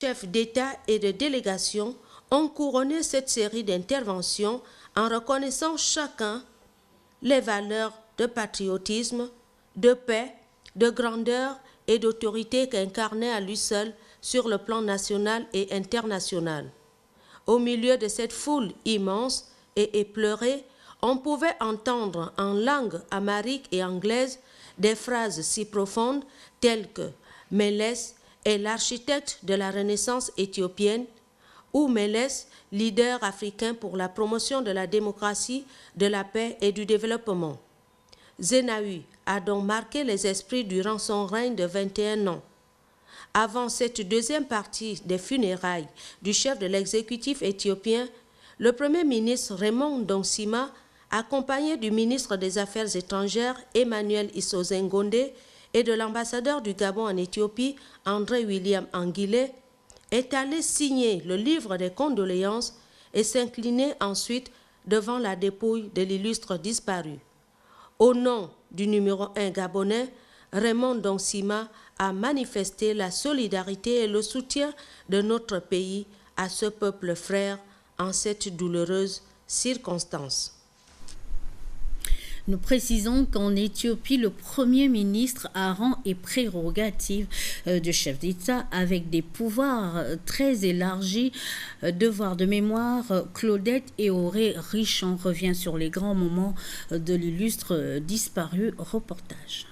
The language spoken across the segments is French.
Chefs d'État et de délégation ont couronné cette série d'interventions en reconnaissant chacun les valeurs de patriotisme, de paix, de grandeur et d'autorité qu'incarnait à lui seul sur le plan national et international. Au milieu de cette foule immense et éplorée, on pouvait entendre en langue amharique et anglaise des phrases si profondes telles que « Mélès est l'architecte de la Renaissance éthiopienne » ou « Mélès, leader africain pour la promotion de la démocratie, de la paix et du développement ». Zenawi a donc marqué les esprits durant son règne de 21 ans. Avant cette deuxième partie des funérailles du chef de l'exécutif éthiopien, le Premier ministre Raymond Donsima, accompagné du ministre des Affaires étrangères Emmanuel Issoze Ngonde et de l'ambassadeur du Gabon en Éthiopie, André William Anguilé, est allé signer le livre des condoléances et s'incliner ensuite devant la dépouille de l'illustre disparu. Au nom du numéro 1 gabonais, Raymond Donsima a manifesté la solidarité et le soutien de notre pays à ce peuple frère en cette douloureuse circonstance. Nous précisons qu'en Éthiopie, le Premier ministre a rang et prérogatives de chef d'État avec des pouvoirs très élargis. Devoir de mémoire, Claudette et Auré Richon revient sur les grands moments de l'illustre disparu. Reportage.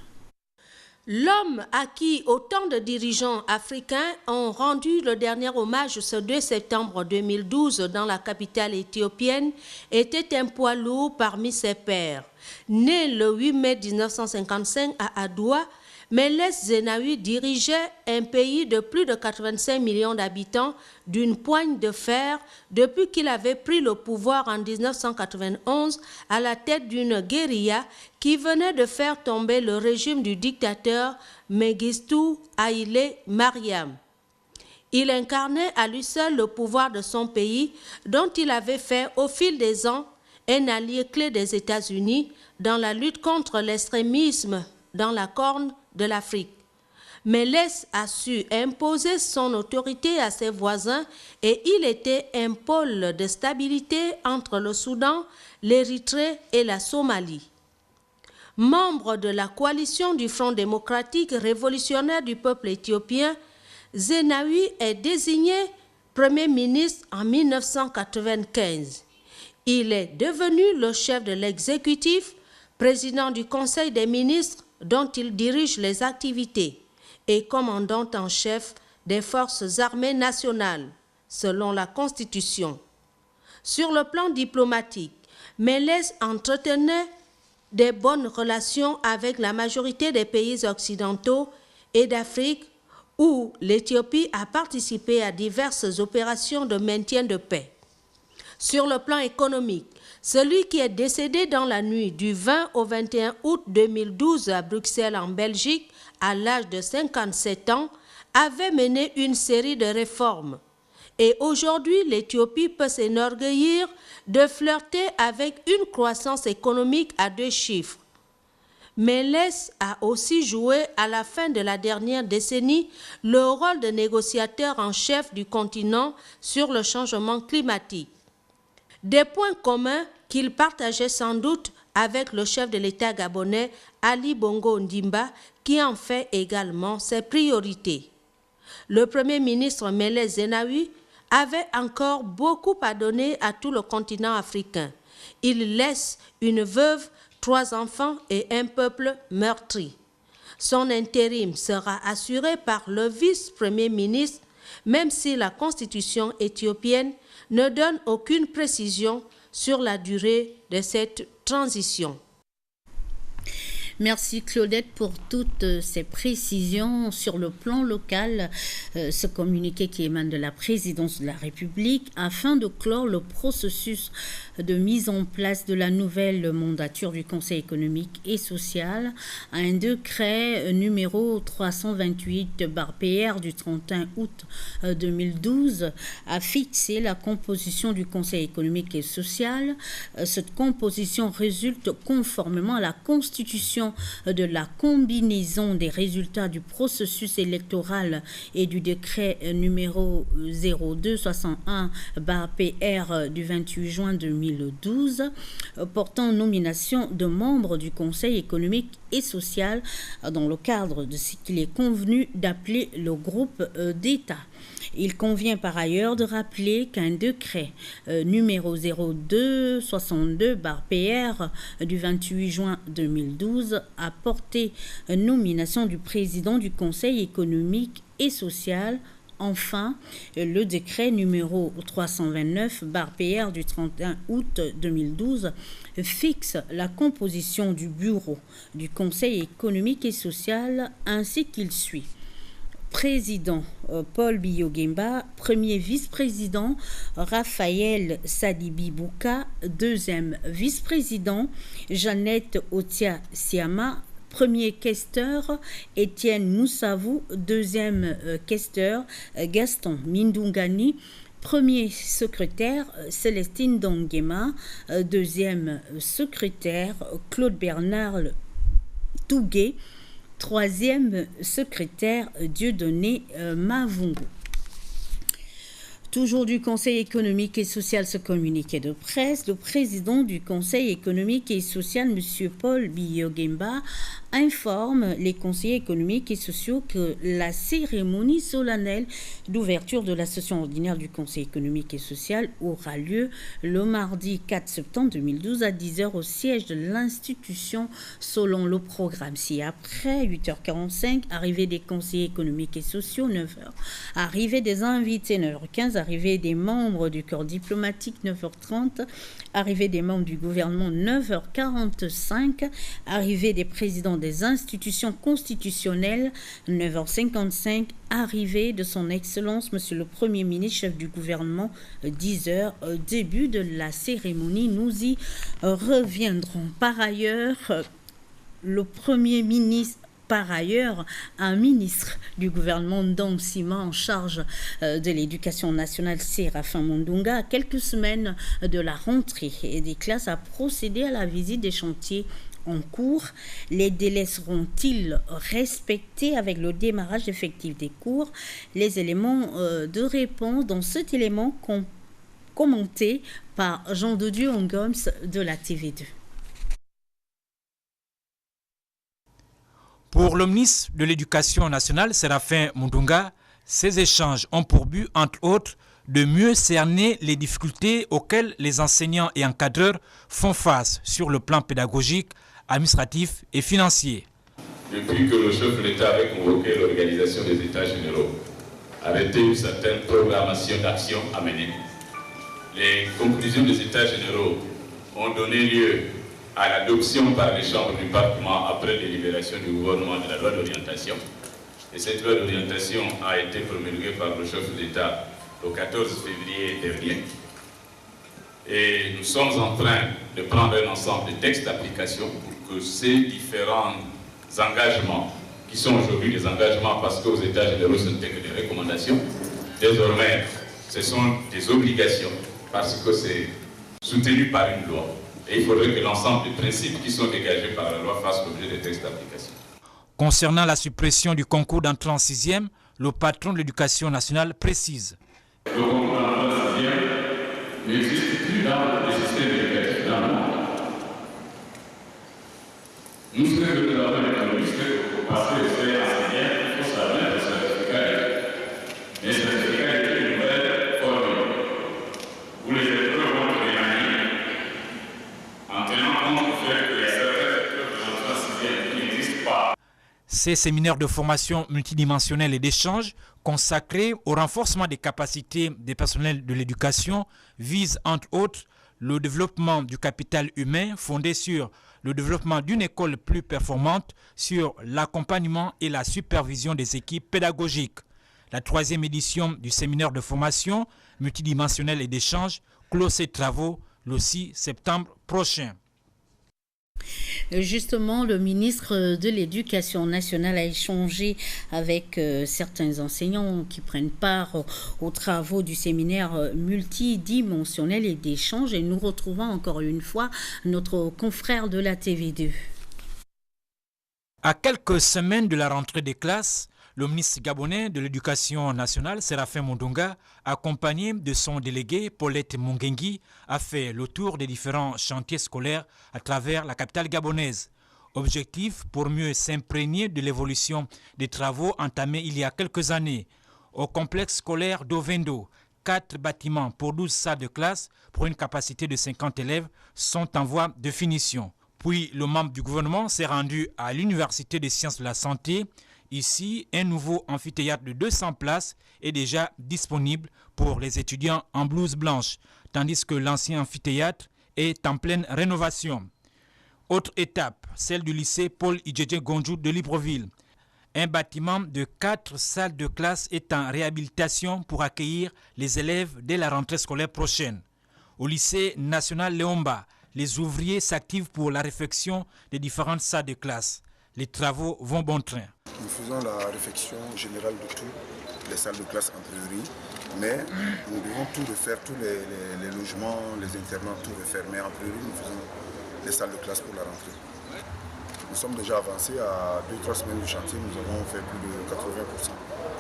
L'homme à qui autant de dirigeants africains ont rendu le dernier hommage ce 2 septembre 2012 dans la capitale éthiopienne était un poids lourd parmi ses pairs. Né le 8 mai 1955 à Adoua, Mélès Zenawi dirigeait un pays de plus de 85 millions d'habitants d'une poigne de fer depuis qu'il avait pris le pouvoir en 1991 à la tête d'une guérilla qui venait de faire tomber le régime du dictateur Mengistu Haïlé Mariam. Il incarnait à lui seul le pouvoir de son pays dont il avait fait au fil des ans un allié clé des États-Unis dans la lutte contre l'extrémisme dans la Corne de l'Afrique. Mélès a su imposer son autorité à ses voisins et il était un pôle de stabilité entre le Soudan, l'Érythrée et la Somalie. Membre de la coalition du Front démocratique révolutionnaire du peuple éthiopien, Zenawi est désigné Premier ministre en 1995. Il est devenu le chef de l'exécutif, président du Conseil des ministres dont il dirige les activités et commandant en chef des forces armées nationales, selon la Constitution. Sur le plan diplomatique, Mélès entretenait des bonnes relations avec la majorité des pays occidentaux et d'Afrique où l'Éthiopie a participé à diverses opérations de maintien de paix. Sur le plan économique, celui qui est décédé dans la nuit du 20 au 21 août 2012 à Bruxelles en Belgique, à l'âge de 57 ans, avait mené une série de réformes. Et aujourd'hui, l'Éthiopie peut s'enorgueillir de flirter avec une croissance économique à 2 chiffres. Mélès a aussi joué à la fin de la dernière décennie le rôle de négociateur en chef du continent sur le changement climatique. Des points communs qu'il partageait sans doute avec le chef de l'État gabonais Ali Bongo Ondimba, qui en fait également ses priorités. Le Premier ministre Mélès Zenawi avait encore beaucoup à donner à tout le continent africain. Il laisse une veuve, 3 enfants et un peuple meurtri. Son intérim sera assuré par le vice-premier ministre, même si la constitution éthiopienne ne donne aucune précision sur la durée de cette transition. Merci Claudette pour toutes ces précisions sur le plan local, ce communiqué qui émane de la présidence de la République afin de clore le processus de mise en place de la nouvelle mandature du Conseil économique et social. Un décret numéro 328/PR du 31 août 2012 a fixé la composition du Conseil économique et social. Cette composition résulte conformément à la Constitution publication de la combinaison des résultats du processus électoral et du décret numéro 0261/PR du 28 juin 2012 portant nomination de membres du Conseil économique et social dans le cadre de ce qu'il est convenu d'appeler le groupe d'État. Il convient par ailleurs de rappeler qu'un décret numéro 0262/PR du 28 juin 2012 a porté nomination du président du Conseil économique et social. Enfin, le décret numéro 329/PR du 31 août 2012 fixe la composition du bureau du Conseil économique et social ainsi qu'il suit. Président Paul Biyogemba, premier vice-président Raphaël Sadibi Bouka, deuxième vice-président Jeannette Otia Siama, premier questeur Étienne Moussavou, deuxième questeur Gaston Mindungani, premier secrétaire Célestine Dongema, deuxième secrétaire Claude Bernard Touguet, troisième secrétaire Dieudonné Mavungo. Toujours du Conseil économique et social, ce communiqué de presse, le président du Conseil économique et social, M. Paul Biyogemba, informe les conseillers économiques et sociaux que la cérémonie solennelle d'ouverture de la session ordinaire du Conseil économique et social aura lieu le mardi 4 septembre 2012 à 10h au siège de l'institution selon le programme ci-après, 8h45, arrivée des conseillers économiques et sociaux, 9h, arrivée des invités, 9h15, arrivée des membres du corps diplomatique, 9h30, arrivée des membres du gouvernement, 9h45, arrivée des présidents des institutions constitutionnelles, 9h55, arrivée de son Excellence, Monsieur le Premier ministre, chef du gouvernement, 10h, début de la cérémonie. Nous y reviendrons. Par ailleurs, le Premier ministre, un ministre du gouvernement Ndong Sima en charge de l'éducation nationale, Séraphin Mundunga, à quelques semaines de la rentrée des classes, a procédé à la visite des chantiers en cours. Les délais seront-ils respectés avec le démarrage effectif des cours? Les éléments de réponse dans cet élément commenté par Jean de Dieu Ongoms de la TV2. Pour le ministre de l'Éducation nationale, Séraphin Mundunga, ces échanges ont pour but, entre autres, de mieux cerner les difficultés auxquelles les enseignants et encadreurs font face sur le plan pédagogique, administratif et financier. Depuis que le chef de l'État avait convoqué l'organisation des États généraux, arrêté une certaine programmation d'action à mener, les conclusions des États généraux ont donné lieu à l'adoption par les chambres du Parlement après délibération du gouvernement de la loi d'orientation. Et cette loi d'orientation a été promulguée par le chef de l'État le 14 février dernier. Et nous sommes en train de prendre un ensemble de textes d'application pour que ces différents engagements, qui sont aujourd'hui des engagements parce qu'aux États généraux ce n'était que des recommandations, désormais ce sont des obligations parce que c'est soutenu par une loi. Et il faudrait que l'ensemble des principes qui sont dégagés par la loi fassent l'objet des textes d'application. Concernant la suppression du concours d'entrée en 6e, le patron de l'Éducation nationale précise. Le concours d'entrée en 6e n'existe plus dans le système éducatif dans le monde. Nous sommes de la économiste pour passer le CE en 6e, il faut savoir le certificat. Les certificats étaient une nouvelle formule où les épreuves vont remanier en tenant compte du fait que les certaines épreuves d'entrée en 6e qui n'existent pas. Ces séminaires de formation multidimensionnelle et d'échange consacrés au renforcement des capacités des personnels de l'éducation visent entre autres le développement du capital humain fondé sur le développement d'une école plus performante, sur l'accompagnement et la supervision des équipes pédagogiques. La 3e édition du séminaire de formation multidimensionnelle et d'échange clôt ses travaux le 6 septembre prochain. Justement, le ministre de l'Éducation nationale a échangé avec certains enseignants qui prennent part aux travaux du séminaire multidimensionnel et d'échange. Et nous retrouvons encore une fois notre confrère de la TV2. À quelques semaines de la rentrée des classes, le ministre gabonais de l'Éducation nationale, Séraphin Mondonga, accompagné de son délégué Paulette Mongengi, a fait le tour des différents chantiers scolaires à travers la capitale gabonaise. Objectif pour mieux s'imprégner de l'évolution des travaux entamés il y a quelques années. Au complexe scolaire d'Ovendo, 4 bâtiments pour 12 salles de classe pour une capacité de 50 élèves sont en voie de finition. Puis le membre du gouvernement s'est rendu à l'Université des sciences de la santé. Ici, un nouveau amphithéâtre de 200 places est déjà disponible pour les étudiants en blouse blanche, tandis que l'ancien amphithéâtre est en pleine rénovation. Autre étape, celle du lycée Paul Idjedje Gonjou de Libreville. Un bâtiment de 4 salles de classe est en réhabilitation pour accueillir les élèves dès la rentrée scolaire prochaine. Au lycée national Léomba, les ouvriers s'activent pour la réfection des différentes salles de classe. Les travaux vont bon train. Nous faisons la réfection générale de toutes les salles de classe en priori, mais nous devons tout refaire, tous les logements, les internats, tout refaire. Mais en priori, nous faisons les salles de classe pour la rentrée. Nous sommes déjà avancés à 2-3 semaines du chantier, nous avons fait plus de 80%,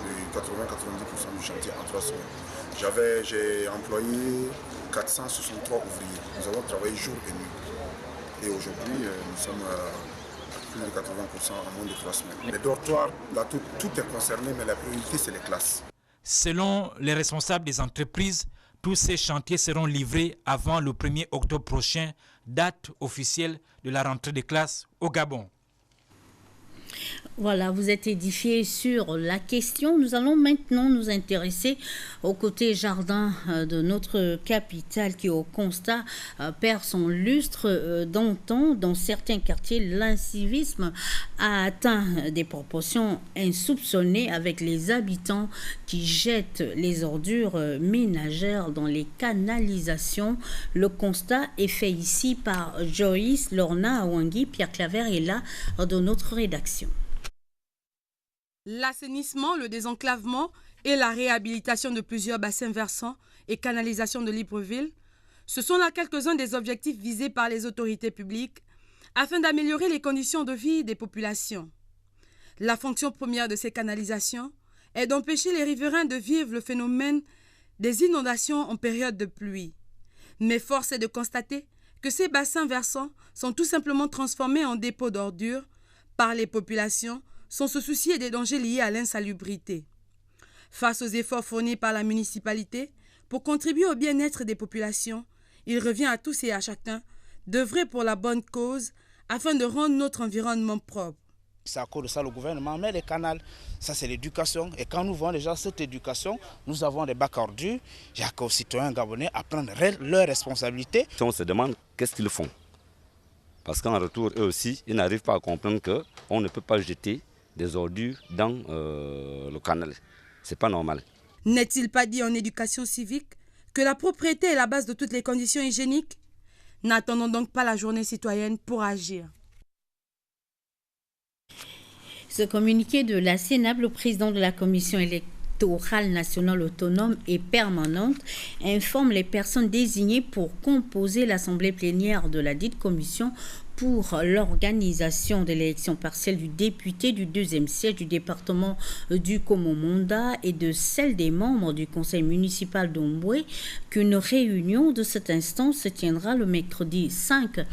de 80-90% du chantier en 3 semaines. J'ai employé 463 ouvriers. Nous avons travaillé jour et nuit. Et aujourd'hui, nous sommes plus de 80% en moins de 3 semaines. Les dortoirs, là, tout est concerné, mais la priorité, c'est les classes. Selon les responsables des entreprises, tous ces chantiers seront livrés avant le 1er octobre prochain, date officielle de la rentrée des classes au Gabon. Voilà, vous êtes édifiés sur la question. Nous allons maintenant nous intéresser au côté jardin de notre capitale qui, au constat, perd son lustre d'antan. Dans certains quartiers, l'incivisme a atteint des proportions insoupçonnées avec les habitants qui jettent les ordures ménagères dans les canalisations. Le constat est fait ici par Joyce, Lorna Awangui, Pierre Claver est là de notre rédaction. L'assainissement, le désenclavement et la réhabilitation de plusieurs bassins versants et canalisations de Libreville, ce sont là quelques-uns des objectifs visés par les autorités publiques afin d'améliorer les conditions de vie des populations. La fonction première de ces canalisations est d'empêcher les riverains de vivre le phénomène des inondations en période de pluie. Mais force est de constater que ces bassins versants sont tout simplement transformés en dépôts d'ordures par les populations sans se soucier des dangers liés à l'insalubrité. Face aux efforts fournis par la municipalité pour contribuer au bien-être des populations, il revient à tous et à chacun d'œuvrer pour la bonne cause afin de rendre notre environnement propre. C'est à cause de ça le gouvernement met les canaux. Ça c'est l'éducation. Et quand nous voyons déjà cette éducation, nous avons des bacs ordures. Il y a qu'aux citoyens gabonais à prendre leurs responsabilités. On se demande qu'est-ce qu'ils font. Parce qu'en retour, eux aussi, ils n'arrivent pas à comprendre qu'on ne peut pas jeter des ordures dans le canal. C'est pas normal. N'est-il pas dit en éducation civique que la propriété est la base de toutes les conditions hygiéniques? N'attendons donc pas la journée citoyenne pour agir. Ce communiqué de la CNAB, le président de la commission électorale nationale autonome et permanente, informe les personnes désignées pour composer l'assemblée plénière de la dite commission pour l'organisation de l'élection partielle du député du 2e siège du département du Komo-Monda et de celle des membres du conseil municipal d'Omboué, qu'une réunion de cette instance se tiendra le mercredi 5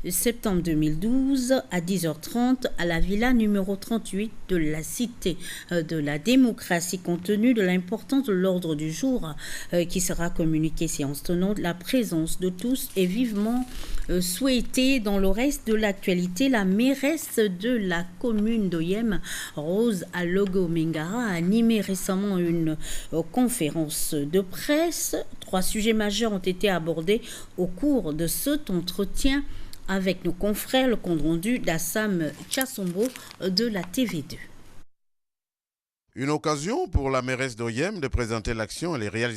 septembre 2012 à 10h30 à la villa numéro 38 de la Cité de la démocratie. Compte tenu de l'importance de l'ordre du jour qui sera communiqué séance tenante, la présence de tous est vivement souhaitée. Dans le reste de l'actualité, la mairesse de la commune d'Oyem, Rose Alogo Mengara, a animé récemment une conférence de presse. 3 sujets majeurs ont été abordés au cours de cet entretien avec nos confrères, le compte rendu d'Assam Tchassombo de la TV2. Une occasion pour la mairesse d'Oyem de présenter l'action et les réalisations